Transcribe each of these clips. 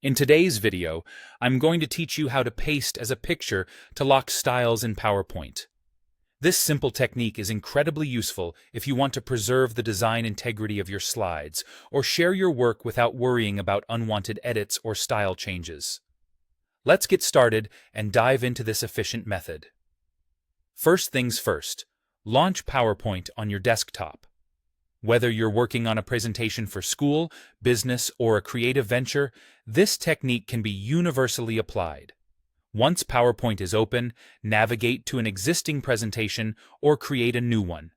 In today's video, I'm going to teach you how to paste as a picture to lock styles in PowerPoint. This simple technique is incredibly useful if you want to preserve the design integrity of your slides or share your work without worrying about unwanted edits or style changes. Let's get started and dive into this efficient method. First things first, launch PowerPoint on your desktop. Whether you're working on a presentation for school, business, or a creative venture, this technique can be universally applied. Once PowerPoint is open, navigate to an existing presentation or create a new one.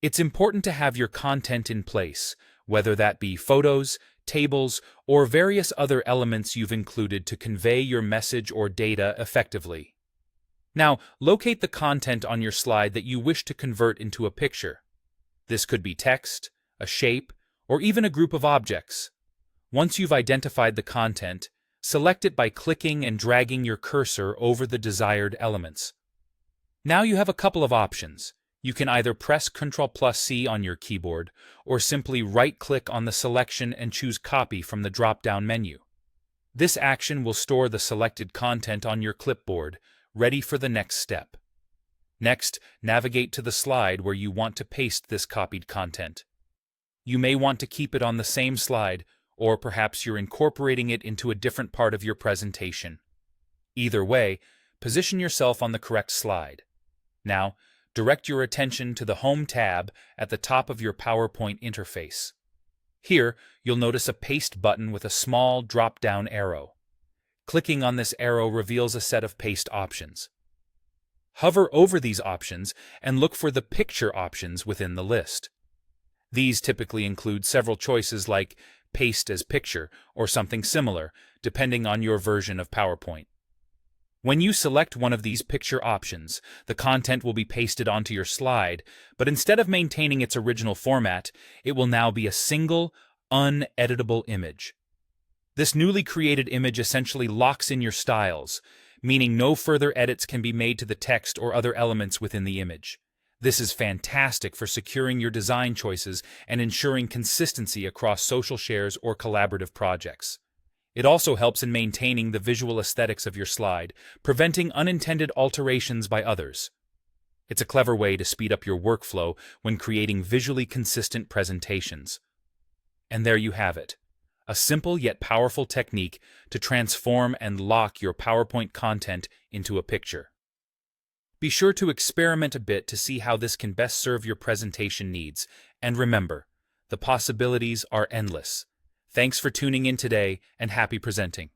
It's important to have your content in place, whether that be photos, tables, or various other elements you've included to convey your message or data effectively. Now, locate the content on your slide that you wish to convert into a picture. This could be text, a shape, or even a group of objects. Once you've identified the content, select it by clicking and dragging your cursor over the desired elements. Now you have a couple of options. You can either press Ctrl+C on your keyboard, or simply right-click on the selection and choose Copy from the drop-down menu. This action will store the selected content on your clipboard, ready for the next step. Next, navigate to the slide where you want to paste this copied content. You may want to keep it on the same slide, or perhaps you're incorporating it into a different part of your presentation. Either way, position yourself on the correct slide. Now, direct your attention to the Home tab at the top of your PowerPoint interface. Here, you'll notice a Paste button with a small drop-down arrow. Clicking on this arrow reveals a set of paste options. Hover over these options and look for the picture options within the list. These typically include several choices like Paste as Picture or something similar, depending on your version of PowerPoint. When you select one of these picture options, the content will be pasted onto your slide, but instead of maintaining its original format, it will now be a single, uneditable image. This newly created image essentially locks in your styles, meaning no further edits can be made to the text or other elements within the image. This is fantastic for securing your design choices and ensuring consistency across social shares or collaborative projects. It also helps in maintaining the visual aesthetics of your slide, preventing unintended alterations by others. It's a clever way to speed up your workflow when creating visually consistent presentations. And there you have it. A simple yet powerful technique to transform and lock your PowerPoint content into a picture. Be sure to experiment a bit to see how this can best serve your presentation needs, and remember, the possibilities are endless. Thanks for tuning in today, and happy presenting.